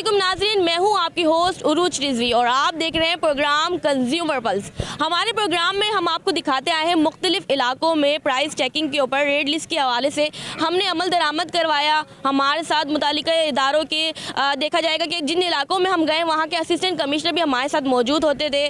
अस्सलामुअलैकुम नाज़रीन, मैं हूं आपकी होस्ट उरूज रिजवी और आप देख रहे हैं प्रोग्राम कंज्यूमर पल्स। हमारे प्रोग्राम में हम आपको दिखाते आए हैं मुख्तलिफ इलाकों में प्राइस चेकिंग के ऊपर रेट लिस्ट के हवाले से हमने अमल दरामद करवाया। हमारे साथ मुतालिका इदारों के देखा जाएगा कि जिन इलाकों में हम गए वहाँ के असिस्टेंट कमिश्नर भी हमारे साथ मौजूद होते थे।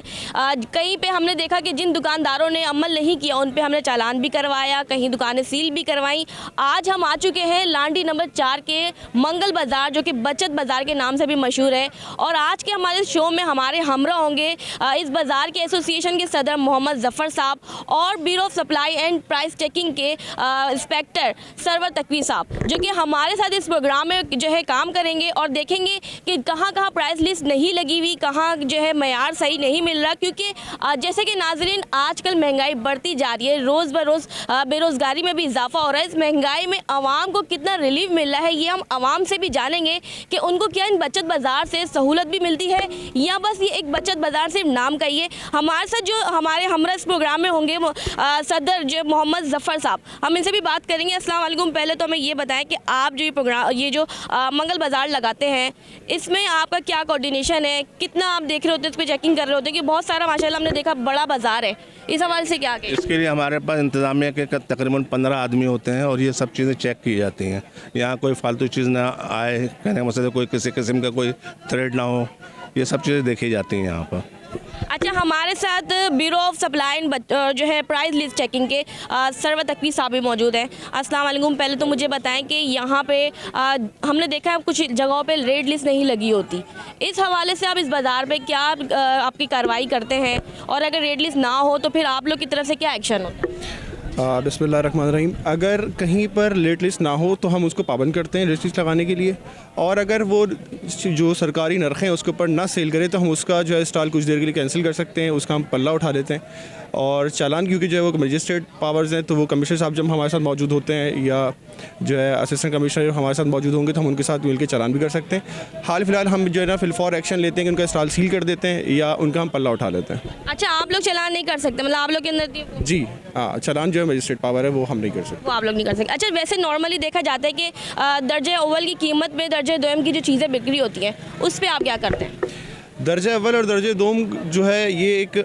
कहीं पे हमने देखा कि जिन दुकानदारों ने अमल नहीं किया उन पे हमने चालान भी करवाया, कहीं दुकानें सील भी करवाई। आज हम आ चुके हैं लांडी नंबर 4 के मंगल बाज़ार, जो कि बचत बाज़ार के नाम से भी मशहूर है। और आज के हमारे शो में हमारे हमरा होंगे इस बाज़ार के एसोसिएशन के सदर मोहम्मद ज़फ़र साहब और bureau of supply and price checking के इंस्पेक्टर सरवर तकवी साहब, जो कि हमारे साथ इस प्रोग्राम में जो है काम करेंगे और देखेंगे कि कहाँ कहाँ प्राइस लिस्ट नहीं लगी हुई, कहाँ जो है मयार सही नहीं मिल रहा। क्योंकि जैसे कि नाजरीन आजकल महंगाई बढ़ती जा रही है, रोज़ बरोज़ बेरोज़गारी में भी इजाफा हो रहा है। इस महंगाई में आवाम को कितना रिलीफ मिल रहा है ये हम आवाम से भी जानेंगे कि उनको क्या इन बचत बाज़ार से सहूलत भी मिलती है या बस ये एक बचत बाज़ार सिर्फ नाम का ही है। हमारे साथ जो हमारे हमरा इस प्रोग्राम में होंगे सदर जो मोहम्मद ज़फ़र साहब, हम इनसे भी बात करेंगे। अस्सलाम वालेकुम। पहले तो हमें ये बताएं कि आप जो ये प्रोग्राम ये जो मंगल बाज़ार लगाते हैं इसमें आपका क्या कोऑर्डिनेशन है, कितना आप देख रहे होते हैं, इस पर चेकिंग कर रहे होते हैं कि बहुत सारा माशाल्लाह हमने देखा बड़ा बाज़ार है, इस हवाले से क्या कहें? इसके लिए हमारे पास इंतज़ामिया के तकरीबन 15 आदमी होते हैं और ये सब चीज़ें चेक की जाती हैं। यहाँ कोई फालतू चीज़ ना आए, कहने का मतलब कोई किसी किस्म का कोई थ्रेड ना हो, ये सब चीज़ें देखी जाती हैं यहाँ पर। अच्छा, हमारे साथ ब्यूरो ऑफ सप्लाई एंड जो है प्राइस लिस्ट चेकिंग के सरवर तकवी साहब भी मौजूद हैं। अस्सलाम वालेकुम। पहले तो मुझे बताएं कि यहाँ पे हमने देखा है कुछ जगहों पे रेट लिस्ट नहीं लगी होती, इस हवाले से आप इस बाज़ार पे क्या आपकी कार्रवाई करते हैं और अगर रेट लिस्ट ना हो तो फिर आप लोग की तरफ से क्या एक्शन होता है? बिस्मिल्लाहिर्रहमानिर्रहीम। अगर कहीं पर लेट लिस्ट ना हो तो हम उसको पाबंद करते हैं लेट लिस्ट लगाने के लिए, और अगर वो जो सरकारी नरखें हैं उसके ऊपर ना सेल करे तो हम उसका जो है स्टॉल कुछ देर के लिए कैंसिल कर सकते हैं, उसका हम पल्ला उठा देते हैं। और चालान क्योंकि जो है वो मजिस्ट्रेट पावर्स हैं, तो वो कमिश्नर साहब जब हमारे साथ मौजूद होते हैं या जो है असिस्टेंट कमिश्नर हमारे साथ मौजूद होंगे तो हम उनके साथ मिलकर चालान भी कर सकते हैं। हाल फिलहाल हम जो है ना फिलफौर एक्शन लेते हैं कि उनका स्टॉल सील कर देते हैं या उनका हम पल्ला उठा लेते हैं। अच्छा, आप लोग चालान नहीं कर सकते, मतलब आप लोग के अंदर? जी हाँ, चालान जो है मजिस्ट्रेट पावर है वो हम नहीं कर सकते, वो आप लोग नहीं कर सकते। अच्छा, वैसे नॉर्मली देखा जाता है कि दर्जे अव्वल की कीमत में दर्जे दोम की जो चीज़ें बिक्री होती हैं उस पर आप क्या करते हैं? दर्जा अव्वल और दर्जे दोम जो है ये एक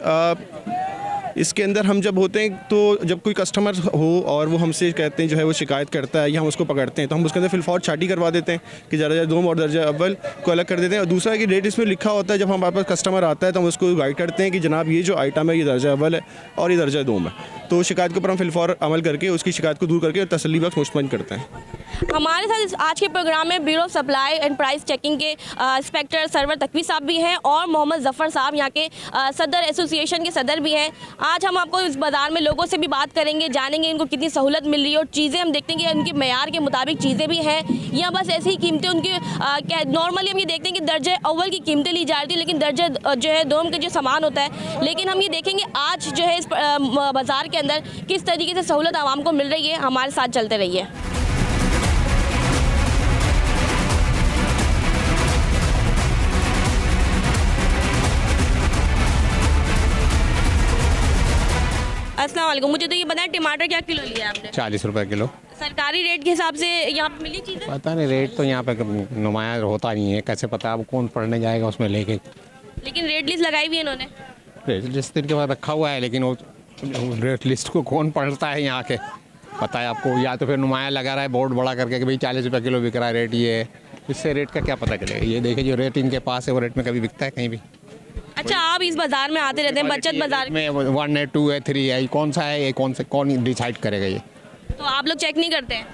इसके अंदर हम जब होते हैं तो जब कोई कस्टमर हो और वो हमसे कहते हैं जो है वो शिकायत करता है या हम उसको पकड़ते हैं तो हम उसके अंदर फिलफौर छाटी करवा देते हैं कि दर्जा दोम और दर्जा अव्वल को अलग कर देते हैं। और दूसरा कि रेट इसमें लिखा होता है, जब हमारे पास कस्टमर आता है तो हम उसको गाइड करते हैं कि जनाब ये जो आइटम है ये दर्जा अव्वल है और ये दर्जा दोम है, तो शिकायत के ऊपर हम फिलफौर अमल करके उसकी शिकायत को दूर करके तसल्ली बख्श मुस्तमैन करते हैं। हमारे साथ आज के प्रोग्राम में bureau of supply and price checking के इंस्पेक्टर सरवर तकवी साहब भी हैं और मोहम्मद ज़फ़र साहब यहाँ के सदर एसोसिएशन के सदर भी हैं। आज हम आपको इस बाज़ार में लोगों से भी बात करेंगे, जानेंगे इनको कितनी सहूलत मिल रही है और चीज़ें हम देखते हैं कि उनके मयार के मुताबिक चीज़ें भी हैं या बस ऐसी ही कीमतें उनकी नॉर्मली हम ये देखते हैं कि दर्जे अव्वल की कीमतें ली जा रही थी लेकिन दर्जे जो है दोम का जो सामान होता है। लेकिन हम ये देखेंगे आज जो है इस बाज़ार के अंदर किस तरीके से सहूलत आवाम को मिल रही है। हमारे साथ चलते रहिए। अस्सलाम वालेकुम। मुझे तो ये बताएं टमाटर क्या किलो लिया आपने? 40 रुपए किलो। सरकारी रेट के हिसाब से यहाँ पे मिली चीज़ें? पता नहीं, रेट तो यहाँ पे नुमाया होता नहीं है, कैसे पता अब कौन पढ़ने जाएगा उसमें लेके। लेकिन रेट लिस्ट लगाई हुई है इन्होंने? रेट लिस्ट इनके पास रखा हुआ है लेकिन वो रेट लिस्ट को कौन पढ़ता है यहाँ के, पता है आपको? या तो फिर नुमाया लगा रहा है बोर्ड बड़ा करके कि भाई 40 रुपये किलो बिक रहा है रेट ये है, इससे रेट का क्या पता चलेगा? ये देखिए जो रेट इनके पास है वो रेट में कभी बिकता है कहीं भी? अच्छा, आप इस बाज़ार में आते रहते हैं, बचत बाज़ार में 1 है 2 है 3 है, कौन सा है ये, कौन डिसाइड करेगा ये? तो आप लोग चेक नहीं करते हैं?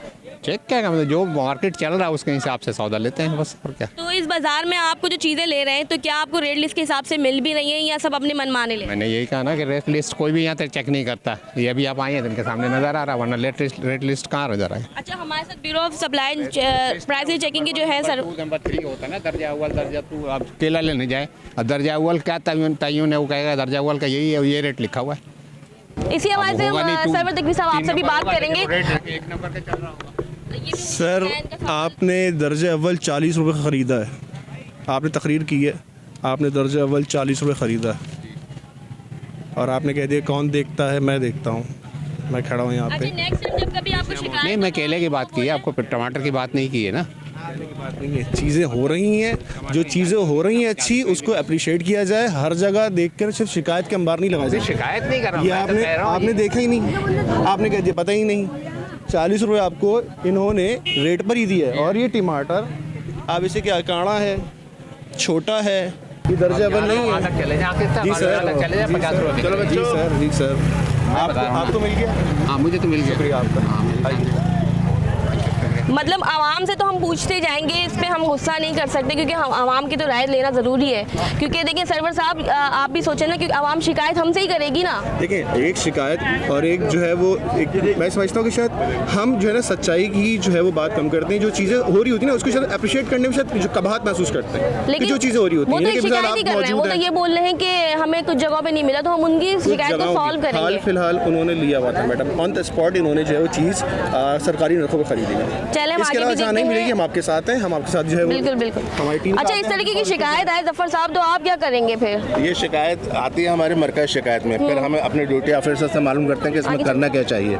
चेक क्या मतलब जो मार्केट चल रहा है उसके हिसाब से सौदा लेते हैं बस, और क्या। तो इस बाज़ार में आपको जो चीज़ें ले रहे हैं तो क्या आपको रेट लिस्ट के हिसाब से मिल भी रही है या सब अपने मन माने ले? मैंने यही कहा ना कि रेट लिस्ट कोई भी यहाँ तक चेक नहीं करता, ये अभी आप आए हैं तो इनके सामने नज़र आ रहा है, वरना रेट लिस्ट कहाँ नजर आए? अच्छा, हमारे साथ bureau of supply price checking के जो है सर नंबर 3 होता है ना, दर्जा अव्वल दर्जा 2, आप केला लेने जाए और दर्जा अव्वल क्या तय्युन है, वो कहेगा दर्जा अव्वल का यही है, ये रेट लिखा हुआ है। इसी हवाले से हम सरवर तकवी साहब आपसे भी बात करेंगे। एक नंबर का चल रहा होगा सर, आपने दर्जा अव्वल 40 रुपये का ख़रीदा है, आपने तकरीर की है, आपने दर्जा अव्वल 40 रुपये ख़रीदा है और आपने कह दिया कौन देखता है, मैं देखता हूँ, मैं खड़ा हूँ यहाँ पे। नेक्स्ट टाइम जब कभी आपको शिकायत नहीं, मैं केले की बात की है, आपको टमाटर की बात नहीं की है ना। बात नहीं है, चीज़ें हो रही हैं, जो चीज़ें हो रही हैं अच्छी उसको अप्रिशिएट किया जाए। हर जगह देखकर सिर्फ शिकायत के अंबार नहीं लगाए जाए। शिकायत नहीं कर रहा ये आपने देखा ही नहीं, आपने कह दिया पता ही नहीं। 40 रुपये आपको इन्होंने रेट पर ही दिया है। और ये टमाटर अब इसे क्या काड़ा है, छोटा है, ये दर्जा बन नहीं है। चले जाए जी सर, चले जाए 50 रुपये। चलो जी सर, जी सर, आपको मिल गया। हाँ मुझे तो मिल गया। शुक्रिया आपका। मतलब आवाम से तो हम पूछते जाएंगे, इस पे हम गुस्सा नहीं कर सकते क्योंकि हम आवाम की तो राय लेना ज़रूरी है। क्योंकि देखिए सरवर साहब, आप भी सोचें ना, क्योंकि आवाम शिकायत हमसे ही करेगी ना। देखिए एक शिकायत और एक जो है वो एक, मैं समझता हूँ कि शायद हम जो है ना सच्चाई की जो है वो बात कम करते हैं। जो चीज़ें हो रही होती हैं ना उसको शायद अप्रिशिएट करने में शायद जो कबाहत महसूस करते हैं। लेकिन जो चीज़ें हो रही होती वो हैं, तो लेकिन शिकायत फिलहाल ही आप कर रहे हैं, वो तो मौजूद ये हैं। बोल रहे हैं कि हमें कुछ जगह पे नहीं मिला तो हम उनकी शिकायत को सॉल्व हाल करेंगे। फिलहाल उन्होंने लिया हुआ था मैडम, ऑन द स्पॉट इन्होंने जो है वो चीज़ सरकारी नरखों पर खरीदी है। चले हम इसके आगे अलावा भी जहाँ नहीं देखते मिलेगी हैं। हम आपके साथ हैं, हम आपके साथ जो है वो बिल्कुल बिल्कुल। हमारी टीम अच्छा, इस तरीके की शिकायत आए जफर साहब तो आप क्या करेंगे फिर? ये शिकायत आती है हमारे मरकज़ शिकायत में, फिर हम अपने ड्यूटी ऑफिसर से मालूम करते हैं कि इसमें करना क्या चाहिए।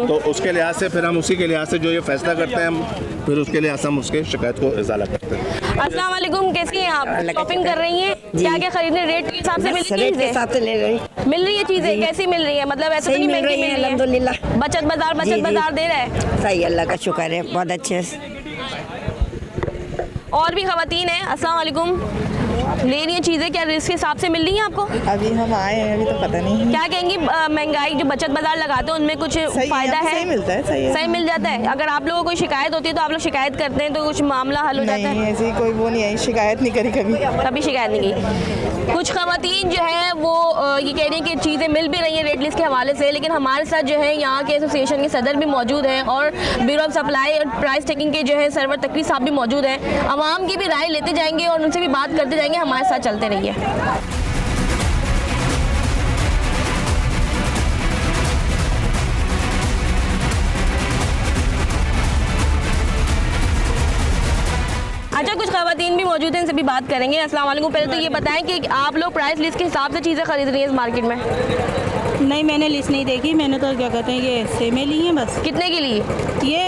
तो उसके लिहाज से फिर हम उसी के लिहाज से जो ये फैसला करते हैं, हम फिर उसके लिहाज से हम उसके शिकायत को इजाला करते हैं। अस्सलाम वालेकुम, कैसी हैं आप? शॉपिंग कर रही हैं? क्या क्या खरीदने, रेट के हिसाब से मिल रही रेट के है? हिसाब से ले रही। मिल रही है चीजें, कैसी मिल रही है? मतलब ऐसा तो सही नहीं मिल महंगी रही है, मिल रही है? अल्हम्दुलिल्लाह। बचत जी, जी। बाजार दे रहा है। सही, अल्लाह का शुक्र है, बहुत अच्छे से। और भी खवातीन हैं, अस्सलाम वालेकुम, ले रही हैं चीज़ें, क्या रेट के हिसाब से मिल रही हैं आपको? अभी हम आए हैं, अभी तो पता नहीं। क्या कहेंगी, महंगाई जो बचत बाजार लगाते हैं उनमें कुछ सही फायदा है? सही मिलता है, सही है। सही मिल जाता है। अगर आप लोगों को कोई शिकायत होती है तो आप लोग शिकायत करते हैं तो कुछ मामला हल हो जाता नहीं, है? ऐसी कोई वो नहीं आई, शिकायत नहीं करी कभी। कभी शिकायत नहीं की। कुछ खवातीन जो है वो ये कह रही हैं कि चीज़ें मिल भी रही हैं रेट लिस्ट के हवाले से, लेकिन हमारे साथ जो है यहाँ के एसोसिएशन के सदर भी मौजूद हैं और ब्यूरो ऑफ सप्लाई और प्राइस टेकिंग के जो है सरवर तकवी साहब भी मौजूद हैं। आवाम की भी राय लेते जाएंगे और उनसे भी बात करते जाएंगे। हमारे साथ चलते रहिए। अच्छा, कुछ खवातीन भी मौजूद हैं, इनसे भी बात करेंगे। अस्सलाम वालेकुम। पहले तो ये बताएं कि आप लोग प्राइस लिस्ट के हिसाब से चीज़ें खरीद रही हैं इस मार्केट में? नहीं, मैंने लिस्ट नहीं देखी, मैंने तो क्या कहते हैं ये सेमें ली हैं बस। कितने की ली? ये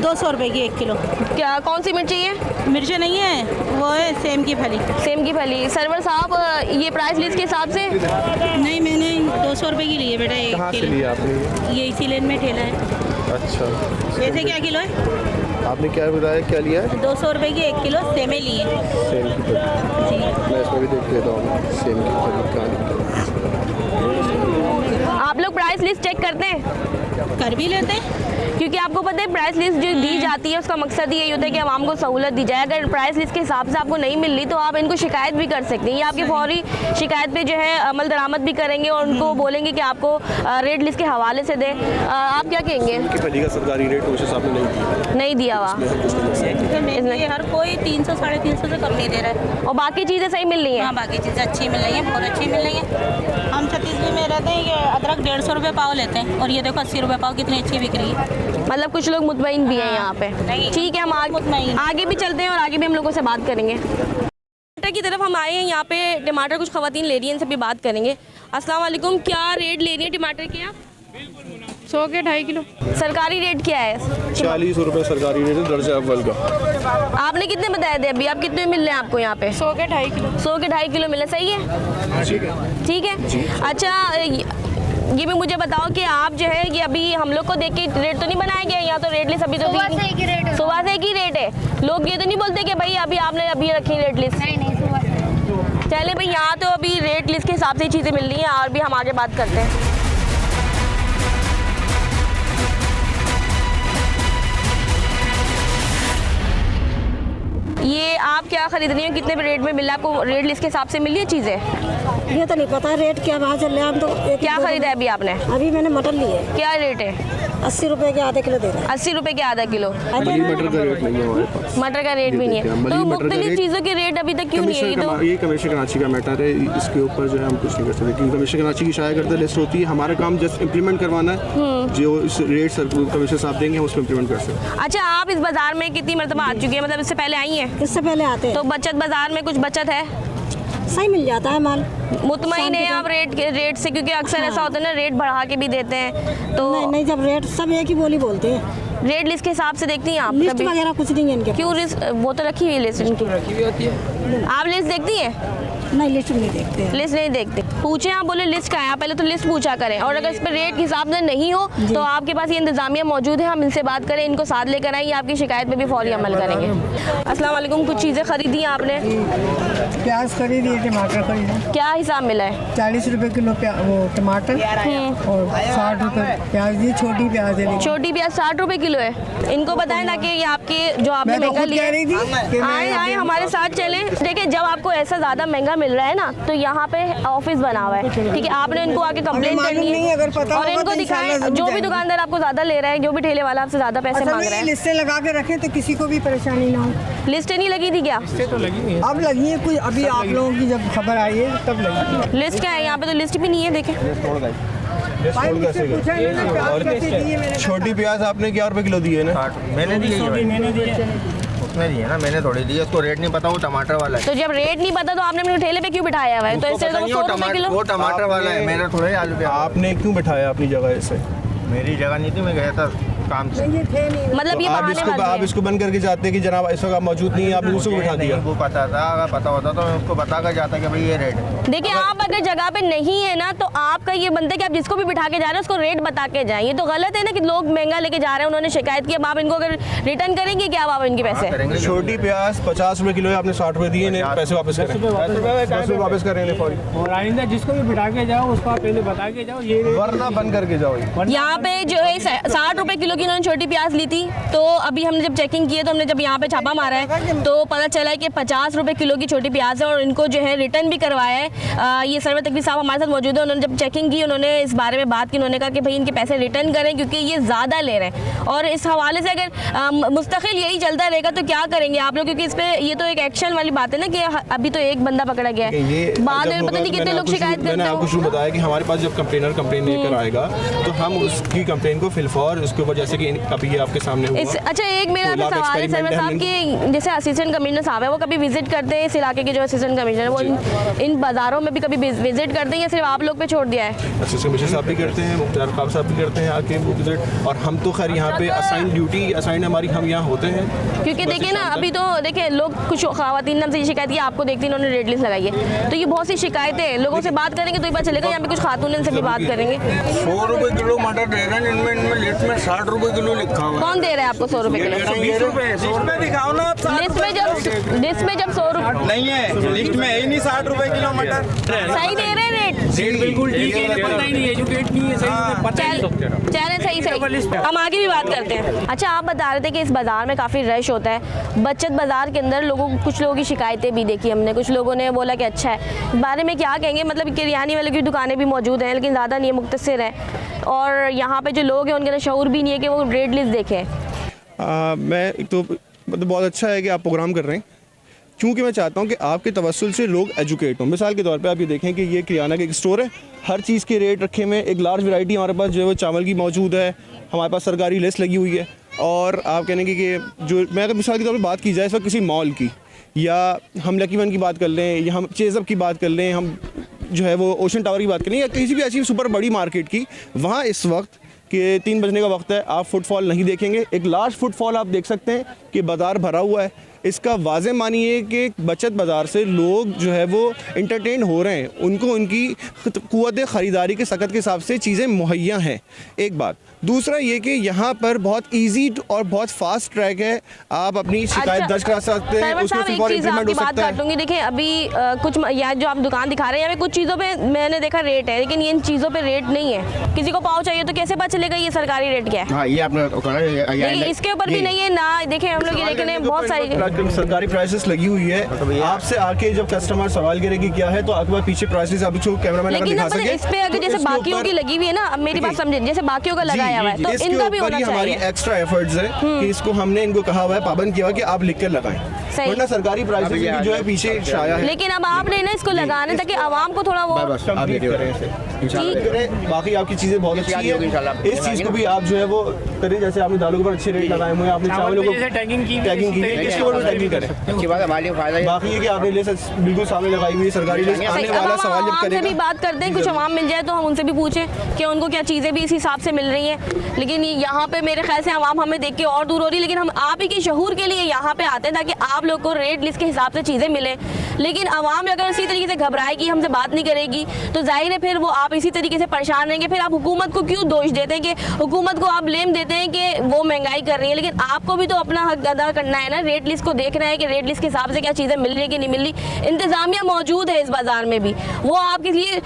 200 रुपए की 1 किलो। क्या कौन सी मिर्ची है? मिर्च नहीं है, वो है सेम की फली। सेम की फली। सरवर साहब, ये प्राइस लिस्ट के हिसाब से? नहीं, मैंने 200 रुपए की ली है बेटा 1 किलो। आपने? ये इसी लेन में ठेला है। अच्छा, वैसे क्या किलो है? आपने क्या बताया, क्या लिया है? 200 रुपए की 1 किलो सेमें ली है सेम की फली। जी। मैं इसमें भी देख लेता हूँ सेम की फली कहाँ। आप लोग प्राइस लिस्ट चेक करते हैं? कर भी लेते हैं। क्योंकि आपको पता है प्राइस लिस्ट जो दी जाती है उसका मकसद यही होता है कि आवाम को सहूलत दी जाए। अगर प्राइस लिस्ट के हिसाब से आपको नहीं मिल रही तो आप इनको शिकायत भी कर सकते हैं। ये आपकी फौरी शिकायत पे जो है अमल दरामद भी करेंगे और उनको बोलेंगे कि आपको रेट लिस्ट के हवाले से दें। आप क्या कहेंगे? की फली का सरकारी रेट उस हिसाब से नहीं दिया। नहीं दिया हुआ। ये हर कोई 300 साढ़े 300 से कम नहीं दे रहा है। और बाकी चीज़ें सही मिल रही हैं? हाँ, बाकी चीज़ें अच्छी मिल रही हैं, बहुत अच्छी मिल रही हैं। हम छत्तीसगढ़ में रहते हैं, ये अदरक 150 रुपये पाव लेते हैं और ये देखो 80 रुपये पाव कितनी अच्छी बिक रही है। मतलब कुछ लोग मुतमईन भी हैं यहाँ पे। नहीं, ठीक है, हम मुतमईन। आगे भी चलते हैं और आगे भी हम लोगों से बात करेंगे। टमाटर की तरफ हम आए हैं, यहाँ पे टमाटर कुछ खवातीन ले रही हैं, इनसे भी बात करेंगे। अस्सलाम वालेकुम, क्या रेट ले रही है टमाटर के आप? 100 के 2.5 किलो। सरकारी रेट क्या है? 40 रुपये सरकारी रेट है दर्जा अव्वल का। आपने कितने बताए थे अभी? आप कितने मिल रहे हैं आपको यहाँ पे? 100 के 2.5 किलो। 100 के 2.5 किलो मिले, सही है? ठीक है। अच्छा, ये भी मुझे बताओ कि आप जो है ये अभी हम लोग को देख के रेट तो नहीं बनाया गया यहाँ? तो रेट लिस्ट अभी तो सुबह से एक ही रेट है। सुबह से एक ही रेट है। लोग ये तो नहीं बोलते कि भाई अभी आपने अभी रखी रेट लिस्ट? नहीं, सुबह से। चले भाई, यहाँ तो अभी रेट लिस्ट के हिसाब से चीज़ें मिल रही हैं और भी हम आगे बात करते हैं। ये आप क्या खरीद रही हो? कितने रेट में मिला आपको? रेट लिस्ट के हिसाब से मिली है चीज़ें? ये तो नहीं पता रेट क्या भाव चल रहा है। हम तो क्या खरीदा है अभी आपने? अभी मैंने मटर लिए, क्या रेट है? 80 रुपए के आधे किलो दे रहे हैं। 80 रुपए के आधा किलो। मली मटर का रेट नहीं है हमारे पास। मटर का रेट भी नहीं है, तो मुख्तलिफ चीज़ों के रेट अभी तक क्यों नहीं है? तो ये कमीशन कराची का मैटर है, इसके ऊपर जो है हम कुछ नहीं कर सकते क्योंकि कमीशन कराची की शाया करता लिस्ट होती है। हमारा काम जस्ट इम्प्लीमेंट करवाना है, जो इस रेट कमीशन साहब देंगे हम उसमें इम्प्लीमेंट कर सकते हैं। अच्छा, आप इस बाजार में कितनी मरतबा आ चुकी है? मतलब इससे पहले आई हैं? इससे पहले आते हैं तो बचत बाजार में कुछ बचत है? सही मिल जाता है माल। मुतमईन है आप रेट से? क्योंकि अक्सर ऐसा होता है ना, रेट बढ़ा के भी देते हैं तो। नहीं, जब रेट सब एक ही बोली बोलते हैं। रेट लिस्ट के हिसाब से देखती हैं आप लिस्ट कभी? वगैरह कुछ नहीं है इनके क्यों वो तो रखी हुई है लिस्ट इनकी, रखी हुई होती है। आप लिस्ट देखती हैं? पास। नहीं लिस्ट नहीं देखते हैं। लिस्ट नहीं देखते, पूछे आप बोले लिस्ट का है, आप पहले तो लिस्ट पूछा करें, और अगर इस पर रेट के हिसाब से नहीं हो तो आपके पास ये इंतजामिया मौजूद है, हम इनसे बात करें, इनको साथ लेकर आएं, आपकी शिकायत पे भी फौरी अमल करेंगे। अस्सलाम वालेकुम, कुछ चीज़ें खरीदी हैं आपने? प्याज खरीदी, टमाटर खरीदा। क्या हिसाब मिला है? 40 रुपए किलो वो टमाटर और 60 रुपए प्याज दी, छोटी प्याज है। छोटी प्याज 60 रुपए किलो है। इनको बताएं ना कि ये आपके जो आपने महंगा लिया आए आए हमारे साथ चलें। देखिए जब आपको ऐसा ज़्यादा महंगा मिल रहा है ना तो यहाँ पे ऑफिस बना हुआ है, ठीक है, आपने इनको आके कंप्लेन करनी है और इनको दिखाएं, जो भी दुकानदार आपको ज़्यादा ले रहा है, जो भी ठेले वाला आपसे ज़्यादा पैसे मांग रहा है, लिस्टें लगा के रखें तो किसी को भी परेशानी ना हो। लिस्टें नहीं लगी थी क्या? तो लगी है, अब लगी है कुछ, अभी आप लोगों की जब खबर आई है तब लगी। लिस्ट क्या है? यहाँ पे तो लिस्ट भी नहीं है, देखें। छोटी प्याज आपने क्या रुपए किलो दी है ना? मैंने दी उसमें दी है ना, मैंने थोड़ी दी है, उसको रेट नहीं पता, वो टमाटर वाला है। तो जब रेट नहीं पता तो आपने मेरे ठेले पे क्यों बिठाया हुआ है? तो इससे तो 100 रुपए किलो। वो टमाटर वाला है, मेरा थोड़ा ही आलू प्याज। आपने क्यों बिठाया अपनी जगह ऐसे? मेरी जगह नहीं थी, मैं गया था काम से। मतलब ये आप बहाने इसको बाजी इसको बंद करके जाते हैं कि जनाब इस वक्त आप मौजूद नहीं है, आपने उसको बिठा दिया। वो पता था, अगर पता होता तो मैं उसको बता कर जाता कि भाई ये रेट है। देखिए आप अगर जगह पे नहीं है ना तो आपका ये बनता है कि आप जिसको भी बिठा के जा रहे हैं उसको रेट बता के जाएं। ये तो गलत है ना कि लोग महंगा लेके जा रहे हैं, उन्होंने शिकायत की, अब आप इनको अगर रिटर्न करेंगे क्या आप इनके पैसे? छोटी प्याज 50 रुपए किलो है, आपने 60 रुपए दिए, पैसे वापस करें, पैसे वापस करें और आइंदा जिसको भी बिठा के जाओ उसको आप पहले बता के जाओ, ये वरना बंद करके जाओ। यहाँ पे जो है 60 रुपए किलो की इन्होंने छोटी प्याज ली थी, तो अभी हमने जब चेकिंग किए तो हमने जब यहाँ पे छापा मारा है तो पता चला है कि 50 रुपए किलो की छोटी प्याज है और इनको जो है रिटर्न भी करवाया है। ये सरवर तकवी साहब हमारे साथ मौजूद है, उन्होंने जब चेकिंग की उन्होंने इस बारे में बात की, उन्होंने कहा कि भाई इनके पैसे रिटर्न करें क्योंकि ये ज़्यादा ले रहे हैं। और इस हवाले से अगर मुस्तकिल यही चलता रहेगा तो क्या करेंगे आप लोग? क्योंकि इस पर ये तो एक एक्शन वाली बात है ना कि अभी तो एक बंदा पकड़ा गया है, बाद में पता नहीं कितने लोग शिकायत करते हैं। मैंने आपको शुरू बताया कि हमारे पास जब कंप्लेन लेकर आएगा तो हम उसकी कंप्लेन को फिलफौर उसके ऊपर, जैसे कि अभी ये आपके सामने हुआ। अच्छा एक मेरा तो सवाल है सरवर साहब कि जैसे असिस्टेंट कमिश्नर साहब है वो कभी विजिट करते हैं इस इलाके के, जो असिस्टेंट कमिश्नर है वो इन बाज़ारों में भी कभी विजिट करते हैं या सिर्फ आप लोग पे छोड़ दिया है? असिस्टेंट कमिश्नर साहब भी करते हैं, मुख्तार खाब साहब भी करते हैं आके वो विजिट, और हम तो खैर यहाँ पे असाइन ड्यूटी असाइन हमारी, हम यहाँ होते हैं। क्योंकि देखिए ना अभी तो देखिए लोग कुछ ख़वातीन ने हमसे ये शिकायत की, आपको देखती इन्होंने रेड लिस्ट लगाई है, तो ये बहुत सी शिकायतें लोगों से बात करेंगे तो ये पता चलेगा। यहाँ पे कुछ खातून से भी बात करेंगे। 100 रुपए किलो मटर दे रहे हैं, इनमें लिस्ट में 60 रुपए किलो लिखा हुआ है। कौन दे रहा है आपको 100 रुपए किलो? लिस्ट में दिखाओ ना, लिस्ट में जब 100 रुपए नहीं है, लिस्ट में है ही नहीं 60 रुपए किलो मटर। सही दे रहे हैं रेट? बिल्कुल ठीक है, पता ही नहीं, एजुकेट नहीं है, सही पता ही नहीं। चलें सही हम आगे भी बात करते हैं। अच्छा आप बता रहे थे कि इस बाज़ार में काफ़ी रश होता है, बचत बाज़ार के अंदर कुछ लोगों की शिकायतें भी देखी हमने, कुछ लोगों ने बोला कि अच्छा है, इस बारे में क्या कहेंगे? मतलब किरियानी वाले की दुकानें भी मौजूद हैं लेकिन ज़्यादा नहीं है, मुख्तसर है, और यहाँ पे जो लोग हैं उनके अंदर शऊर भी नहीं है कि वो रेट लिस्ट देखें। मैं एक तो मतलब बहुत अच्छा है कि आप प्रोग्राम कर रहे हैं, क्योंकि मैं चाहता हूं कि आपके तवस्सुल से लोग एजुकेट हों। मिसाल के तौर पे आप ये देखें कि ये किराना का एक स्टोर है, हर चीज़ के रेट रखे हुए, एक लार्ज वैरायटी हमारे पास जो है वो चावल की मौजूद है, हमारे पास सरकारी लिस्ट लगी हुई है। और आप कहेंगे कि जो मैं अगर मिसाल के तौर पर बात की जाए इस वक्त किसी मॉल की, या हम लकी वन की बात कर लें, या हम चेज़अप की बात कर लें, हम जो है वो ओशन टावर की बात करें, या किसी भी ऐसी सुपर बड़ी मार्केट की, वहाँ इस वक्त कि 3 बजने का वक्त है, आप फुटफॉल नहीं देखेंगे। एक लार्ज फुटफॉल आप देख सकते हैं कि बाज़ार भरा हुआ है। इसका वाज़े मानी है कि बचत बाज़ार से लोग जो है वो इंटरटेन हो रहे हैं, उनको उनकी क़ुव्वत ख़रीदारी के सकत के हिसाब से चीज़ें मुहैया हैं, एक बात। दूसरा ये कि यहाँ पर बहुत इजी और बहुत फास्ट ट्रैक है, आप अपनी शिकायत दर्ज करा सकते हैं, उसमें फिर इम्प्लीमेंट हो सकता है। देखिए अभी कुछ या जो आप दुकान दिखा रहे हैं, यहाँ पे कुछ चीज़ों पे मैंने देखा रेट है, लेकिन इन चीज़ों पे रेट नहीं है। किसी को पाव चाहिए तो कैसे पता चलेगा ये सरकारी रेट क्या है? ये आपने इसके ऊपर भी नहीं है ना। देखिए हम लोग ये देख रहे हैं बहुत सारी सरकारी प्राइसेस लगी हुई है, आपसे आके जब कस्टमर सवाल करे कि क्या है तो आपके पास पीछे प्राइसेस आप जो कैमरामैन अगर दिखा सके, इस पे अगर जैसे बाकियों की लगी हुई है ना, अब मेरी बात समझे, जैसे बाकियों का लगाया हुआ है तो इनका भी होना चाहिए। हमारी एक्स्ट्रा एफर्ट्स है कि इसको हमने इनको कहा हुआ है, पाबंद किया हुआ कि आप लिख कर लगाएं। सही। वरना सरकारी प्राइसेस की जो है पीछे छाया है। लेकिन अब आपने ना इसको लगाने ताकि आवाम को थोड़ा वो बाकी आपकी चीज़ें बहुत अच्छी है, इस चीज़ को भी आप जो है वो करें, जैसे आपने दालों के ऊपर अच्छे रेट लगाए हुए हैं, आपने चावलों को टैगिंग की है, इसके ऊपर टैगिंग करें। अच्छी बात है, मालिक फायदा है। बाकी ये कि आपने लिस्ट बिल्कुल सामने लगाई हुई है, सरकारी लिस्ट आने अब वाला हम सवाल जब आवाम से भी करेगा। बात करते हैं, कुछ आवाम मिल जाए तो हम उनसे भी पूछें कि उनको क्या चीज़ें भी इस हिसाब से मिल रही हैं। लेकिन यहाँ पे मेरे ख्याल से आवाम हमें देख के और दूर हो रही है, लेकिन हम आप ही के शहूर के लिए यहाँ पे आते हैं ताकि आप लोग को रेट लिस्ट के हिसाब से चीज़ें मिलें। लेकिन आवाम अगर इसी तरीके से घबराएगी, हमसे बात नहीं करेगी, तो जाहिर है फिर वो आप इसी तरीके से परेशान रहेंगे। फिर आप हुकूमत को क्यों दोष देते हैं, कि हुकूमत को आप ब्लेम देते हैं कि वो महंगाई कर रही है, लेकिन आपको भी तो अपना हक अदा करना है ना, रेट लिस्ट को देखना है कि रेट लिस्ट के हिसाब से क्या चीज़ें मिल रही है कि नहीं मिल रही। इंतज़ामिया मौजूद है इस बाज़ार में भी, वो आपके लिए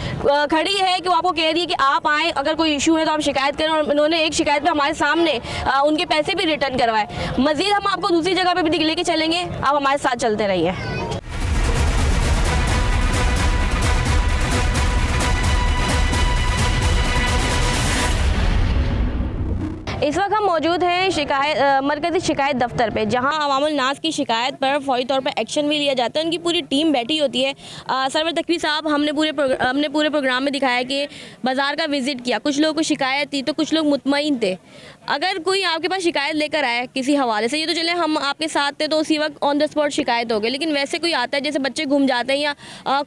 खड़ी है कि वो आपको कह रही है कि आप आएँ, अगर कोई इशू है तो आप शिकायत करें। और उन्होंने एक शिकायत पे हमारे सामने उनके पैसे भी रिटर्न करवाए। मज़ीद हम आपको दूसरी जगह पे भी लेके चलेंगे, आप हमारे साथ चलते रहिए। इस वक्त हम मौजूद हैं मरकज़ी शिकायत दफ्तर पे, जहां अवामुल नास की शिकायत पर फौरी तौर पर एक्शन भी लिया जाता है। उनकी पूरी टीम बैठी होती है। सरवर तकवी साहब, हमने पूरे प्रोग्राम में दिखाया कि बाज़ार का विज़िट किया, कुछ लोगों को शिकायत थी तो कुछ लोग मुतमईन थे। अगर कोई आपके पास शिकायत लेकर आए किसी हवाले से, ये तो चले हम आपके साथ थे तो उसी वक्त ऑन द स्पॉट शिकायत हो गई, लेकिन वैसे कोई आता है जैसे बच्चे घूम जाते हैं या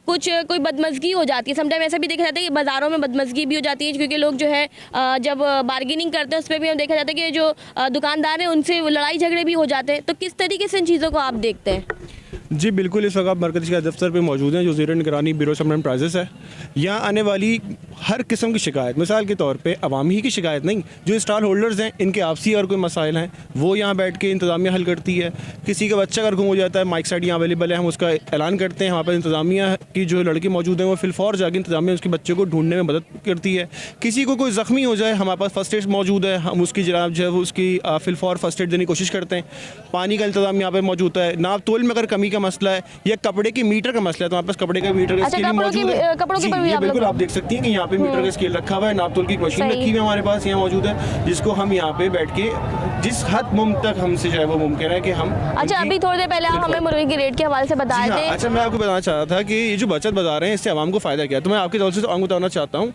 कोई बदमज़गी हो जाती है, समटाइम ऐसा भी देखा जाता है कि बाज़ारों में बदमज़गी भी हो जाती है, क्योंकि लोग जो है जब बार्गेनिंग करते हैं उस पर भी हम देखा जाता है कि जो दुकानदार हैं उनसे लड़ाई झगड़े भी हो जाते हैं। तो किस तरीके से इन चीज़ों को आप देखते हैं? जी बिल्कुल, इस वक्त आप मरकज़ी शिकायत दफ्तर पे मौजूद हैं, जो ज़ेर निगरानी ब्यूरो सबरन प्राइजेस है। यहाँ आने वाली हर किस्म की शिकायत, मिसाल के तौर पे अवामी ही की शिकायत नहीं, जो स्टॉल होल्डर्स हैं इनके आपसी और कोई मसाइल हैं वो यहाँ बैठ के इंतज़ामिया हल करती है। किसी का बच्चा अगर गुम हो जाता है, माइक साइड यहाँ अवेलेबल है, हम उसका ऐलान करते हैं, वहाँ पर इंतज़ामिया की जो लड़के मौजूद हैं वो फिलफौर जाके इंतज़ामिया उसके बच्चे को ढूंढने में मदद करती है। किसी को कोई ज़ख्मी हो जाए, हमारे पास फर्स्ट एड मौजूद है, हम उसकी जनाब जो है वो उसकी फिलफौर फर्स्ट एड देने की कोशिश करते हैं। पानी का इंतज़ाम यहाँ पर मौजूद है। नाप तोल में अगर कमी का मसला है या कपड़े के मीटर का मसला है तो हमारे पास कपड़े का मीटर का स्केल मौजूद है। कपड़ों के पर भी बिल्कुल आप देख सकती हैं कि यहाँ पे मीटर का स्केल रखा हुआ है, नाप तोल की मशीन रखी हुई है हमारे पास यहाँ मौजूद है, जिसको हम यहाँ पे बैठ के जिस हद तक हमसे जो है वो मुमकिन है कि हम। अच्छा, अभी थोड़ी देर पहले आप हमें मुर्गी के रेट के हवाले से बताए थे। अच्छा, मैं आपको बताना चाहता था कि ये जो बचत बाजार है इससे आवाम को फ़ायदा क्या है, तो मैं आपके तरफ से आपको बताना चाहता हूँ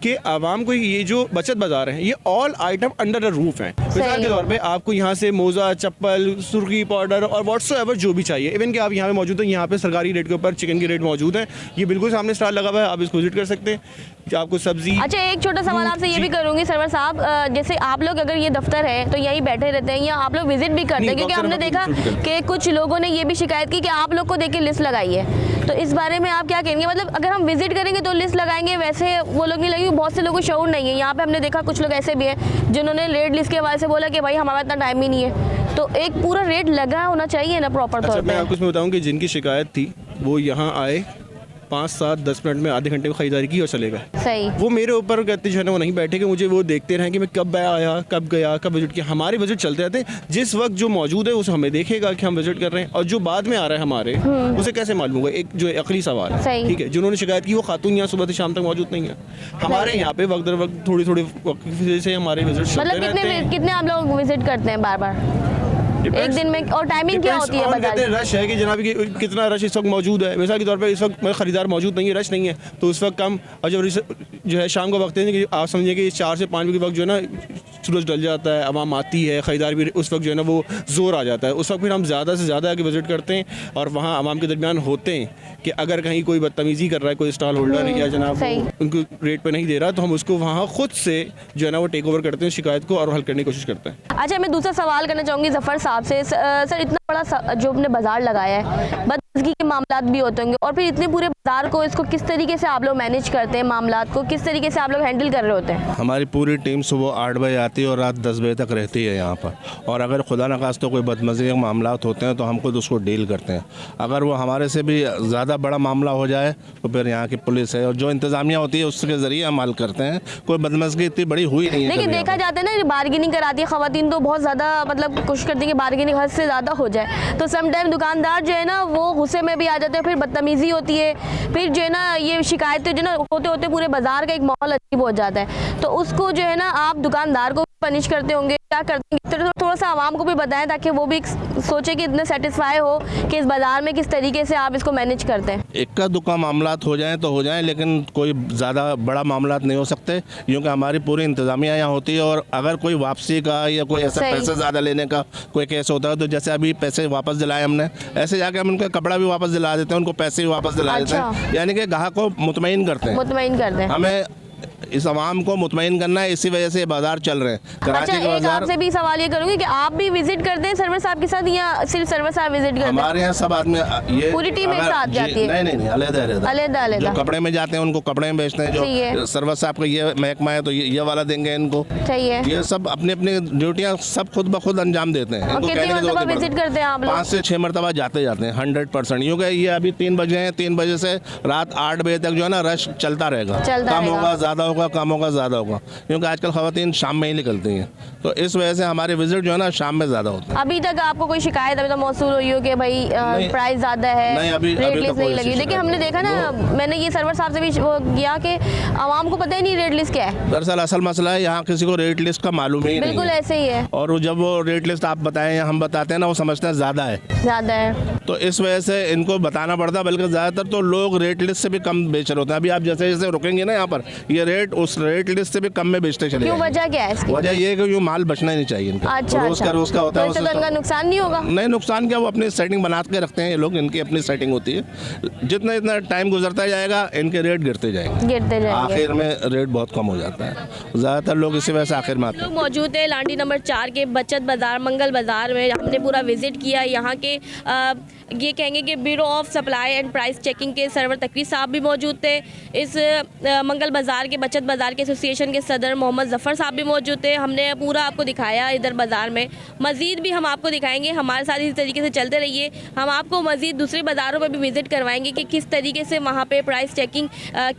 कि आवाम को ये जो बचत बाजार है ये all item under the roof है। मिसाल के तौर पर आपको यहाँ से मोज़ा, चप्पल, सुर्खी पाउडर और व्हाट्सएवर जो भी चाहिए, इवन कि आप यहाँ पे मौजूद हैं, यहाँ पे सरकारी रेट के ऊपर चिकन के रेट मौजूद हैं, ये बिल्कुल सामने स्टॉल लगा हुआ है, आप इसको विजिट कर सकते हैं। आपको सब्जी। अच्छा, एक छोटा सवाल आपसे ये भी करूंगी सरवर साहब, जैसे आप लोग अगर ये दफ्तर है तो यहीं बैठे रहते हैं या आप लोग विजिट भी करते हैं? क्योंकि हमने देखा कि कुछ लोगों ने ये भी शिकायत की कि आप लोग को देख के लिस्ट लगाई है, तो इस बारे में आप क्या कहेंगे? मतलब अगर हम विजिट करेंगे तो लिस्ट लगाएंगे, वैसे वो लोग नहीं लगेंगे, बहुत से लोगों को शऊर नहीं है। यहाँ पे हमने देखा कुछ लोग ऐसे भी हैं जिन्होंने रेट लिस्ट के हवाले से बोला कि भाई हमारा इतना टाइम ही नहीं है, तो एक पूरा रेट लगा होना चाहिए ना प्रॉपर तौर पर। मैं आपको इसमें बताऊँ कि जिनकी शिकायत थी वो यहाँ आए, 5, 7, 10 मिनट में आधे घंटे में खरीदारी की और चले गए। सही। वो मेरे ऊपर कहते जो है ना वो नहीं बैठे कि मुझे वो देखते रहें कि मैं कब आया, कब गया, कब विजिट किया। हमारे विजिट चलते रहते हैं, जिस वक्त जो मौजूद है उसे हमें देखेगा कि हम विजिट कर रहे हैं, और जो बाद में आ रहा है हमारे उसे कैसे मालूम होगा? एक जो अकली सवाल है, ठीक है। जिन्होंने शिकायत की वो खातून यहाँ सुबह से शाम तक मौजूद नहीं है। हमारे यहाँ पे वक्त दर वक्त थोड़ी से हमारे विजिट चलते रहते हैं। कितने आप लोग विजिट करते हैं बार बार एक दिन में, और टाइमिंग क्या होती है? कहते हैं रश है कि जनाब कि कितना रश इस वक्त मौजूद है। मिसाल के तौर पर इस वक्त खरीदार मौजूद नहीं है, रश नहीं है, तो उस वक्त कम। और जब जो है शाम का वक्त है कि आप समझिए कि 4 से 5 बजे के वक्त जो है ना सूरज ढल जाता है, आवाम आती है, ख़रीदार भी उस वक्त जो है ना वो ज़ोर आ जाता है। उस वक्त फिर हम ज़्यादा से ज़्यादा आगे विजिट करते हैं और वहाँ आवाम के दरमियान होते हैं कि अगर कहीं कोई बदतमीज़ी कर रहा है, कोई स्टॉल होल्डर या जनाब उनको रेट पे नहीं दे रहा, तो हम उसको वहाँ ख़ुद से जो है ना वो टेक ओवर करते हैं शिकायत को और हल करने की कोशिश करते हैं। अच्छा, मैं दूसरा सवाल करना चाहूँगी ज़फ़र साहब से। सर, इतना बड़ा जो हमने बाज़ार लगाया है, बदमज़गी के मामलात भी होते होंगे, और फिर इतने पूरे बाज़ार को इसको किस तरीके से आप लोग मैनेज करते हैं? मामलात को किस तरीके से आप लोग हैंडल कर रहे होते हैं? हमारी पूरी टीम सुबह 8 बजे आती है और रात 10 बजे तक रहती है यहाँ पर, और अगर खुदा न खास्ता कोई बदमज़गी के मामलात होते हैं तो हम खुद उसको डील करते हैं। अगर वो हमारे से भी ज़्यादा बड़ा मामला हो जाए तो फिर यहाँ की पुलिस है और जो इंतज़ामिया होती है उसके ज़रिए हम हल करते हैं। कोई बदमज़गी इतनी बड़ी हुई नहीं है। लेकिन देखा जाता है ना, बार्गेनिंग कराती है ख़वातीन तो बहुत ज़्यादा, मतलब कोशिश करती है कि बार्गेनिंग हद से ज़्यादा हो जाए, तो समटाइम दुकानदार जो है ना वो गुस्से में भी आ जाते हैं, फिर बदतमीज़ी होती है, फिर जो है ना ये शिकायतें जो ना होते होते पूरे बाज़ार का एक माहौल अजीब हो जाता है। तो उसको जो है ना आप दुकानदार को पनिश करते होंगे क्या करते हैं, तो थोड़ा सा आवाम को भी बताएं ताकि वो भी सोचे कि इतने सेटिस्फाई हो कि इस बाज़ार में किस तरीके से आप इसको मैनेज करते हैं। इक्का दुक्का मामलात हो जाएं तो हो जाएं, लेकिन कोई ज़्यादा बड़ा मामलात नहीं हो सकते, क्योंकि हमारी पूरी इंतज़ामिया यहाँ होती है। और अगर कोई वापसी का या कोई ऐसा पैसे ज़्यादा लेने का कोई केस होता है, तो जैसे अभी पैसे वापस दिलाए हमने, ऐसे जाके हम उनका कपड़ा भी वापस दिला देते हैं, उनको पैसे भी वापस दिला देते हैं, यानी कि ग्राहक को मुतमईन करते हैं। मुतमईन करते हैं। हमें इस आवाम को मुतमईन करना है, इसी वजह से बाजार चल रहे हैं। कराची अच्छा, के एक बाजार आपसे भी सवाल ये करूँगी कि आप भी विजिट करते हैं सरवर साहब के साथ या सिर्फ सरवर साहब विजिट करते हैं? हमारे यहाँ सब आदमी ये पूरी टीम एक साथ जाती है? नहीं, अलग-अलग जो कपड़े में जाते हैं उनको कपड़े में बेचते हैं, जो सरवर साहब का ये महकमा है तो ये वाला देंगे इनको। चाहिए ये सब अपनी अपनी ड्यूटियाँ सब खुद ब खुद अंजाम देते हैं। और कितनी मरतबा विजिट करते हैं आप लोग? 5 से 6 मरतबा जाते हैं 100%, क्योंकि ये अभी 3 बजे हैं, 3 बजे से रात 8 बजे तक जो है ना रश चलता रहेगा। कम होगा ज़्यादा होगा, कम होगा ज़्यादा होगा, क्योंकि आजकल खवातीन शाम में ही निकलती हैं, तो इस वजह से हमारे विजिट जो है ना शाम में ज़्यादा होता है। अभी तक आपको कोई शिकायत अभी तक मौसूल हुई हो कि भाई प्राइस ज़्यादा है, नहीं, अभी रेट लिस्ट तो नहीं लगी? लेकिन हमने देखा ना, मैंने ये सरवर साहब से भी वो किया कि आवाम को पता ही नहीं रेट लिस्ट क्या है। दरअसल असल मसला है यहाँ किसी को रेट लिस्ट का मालूम ही नहीं है। बिल्कुल ऐसे ही है। और जब वो रेट लिस्ट आप बताएं या हम बताते हैं ना, वो समझते हैं ज़्यादा है, तो इस वजह से इनको बताना पड़ता है। बल्कि ज़्यादातर तो लोग रेट लिस्ट से भी कम बेच रहे होते हैं। अभी आप जैसे जैसे रुकेंगे ना यहाँ पर, ये रेट उस रेट लिस्ट से भी कम में बेचते चले। क्यों, वजह क्या है इसकी? वजह ये है कि यूँ माल बचना ही नहीं चाहिए इनका। अच्छा, रोज़ का होता है, तो इनका नुकसान नहीं होगा? नहीं, नुकसान क्या, वो अपनी सेटिंग बना के रखते हैं ये लोग, इनकी अपनी सेटिंग होती है। जितना इतना टाइम गुजरता जाएगा इनके रेट गिरते जाएंगे, आखिर में रेट बहुत कम हो जाता है। ज़्यादातर लोग इसी वजह से आखिर में आते हैं। मौजूद है लांडी नंबर 4 के बचत बाज़ार, मंगल बाज़ार में। हमने पूरा विजिट किया। यहाँ के ये कहेंगे कि bureau of supply and price checking के सरवर तकवी साहब भी मौजूद थे। इस मंगल बाज़ार के बचत बाज़ार के एसोसिएशन के सदर मोहम्मद ज़फ़र साहब भी मौजूद थे। हमने पूरा आपको दिखाया इधर बाज़ार में, मज़ीद भी हम आपको दिखाएंगे। हमारे साथ इसी तरीके से चलते रहिए। हम आपको मज़ीद दूसरे बाज़ारों में भी विज़िट करवाएंगे कि किस तरीके से वहाँ पर प्राइस चेकिंग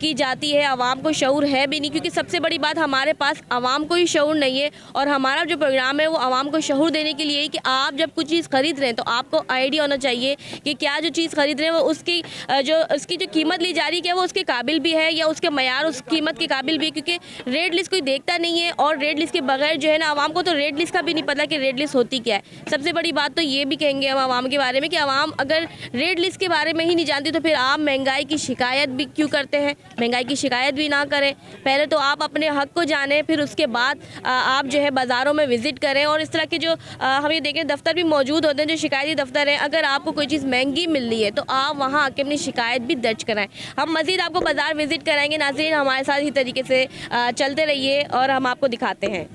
की जाती है। आवाम को शऊर है भी नहीं, क्योंकि सबसे बड़ी बात हमारे पास आवाम को ही शऊर नहीं है। और हमारा जो प्रोग्राम है वो आवाम को शऊर देने के लिए है कि आप जब कुछ चीज़ खरीद रहे हैं तो आपको आइडिया होना चाहिए कि क्या जो चीज़ खरीद रहे हैं वो उसकी जो कीमत ली जा रही है वो उसके काबिल भी है या उसके मयार उस कीमत के काबिल भी है। क्योंकि रेट लिस्ट कोई देखता नहीं है, और रेट लिस्ट के बगैर जो है ना, आवाम को तो रेट लिस्ट का भी नहीं पता कि रेट लिस्ट होती क्या है। सबसे बड़ी बात तो ये भी कहेंगे हम आवाम के बारे में कि आवाम अगर रेट लिस्ट के बारे में ही नहीं जानती तो फिर आप महंगाई की शिकायत भी क्यों करते हैं? महंगाई की शिकायत भी ना करें, पहले तो आप अपने हक को जानें, फिर उसके बाद आप जो है बाज़ारों में विज़िट करें। और इस तरह के जो हम ये देखें दफ्तर भी मौजूद होते हैं, जो शिकायती दफ्तर हैं। अगर आपको कोई चीज़ महंगी मिल रही है तो आप वहाँ आके अपनी शिकायत भी दर्ज कराएं। हम मज़ीद आपको बाज़ार विज़िट कराएंगे। नाज़रीन, हमारे साथ इसी तरीके से चलते रहिए और हम आपको दिखाते हैं।